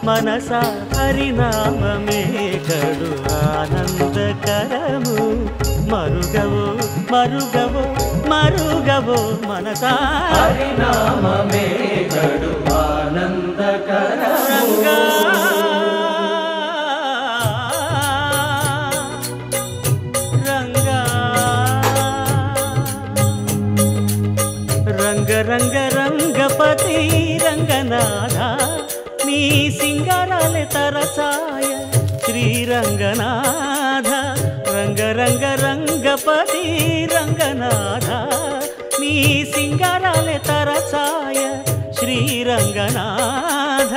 మనసా హరినామమే కడు ఆనందకరము మరుగవో మరుగవో మరుగవో మనసా హరినామమే కడు ఆనందకరము రంగ రంగ రంగపతి రంగనాథ నీ సింగారాలే తరచాయ శ్రీరంగనాథ రంగ రంగ రంగపతి రంగనాథ నీ సింగారాలే తరచాయ శ్రీరంగనాథ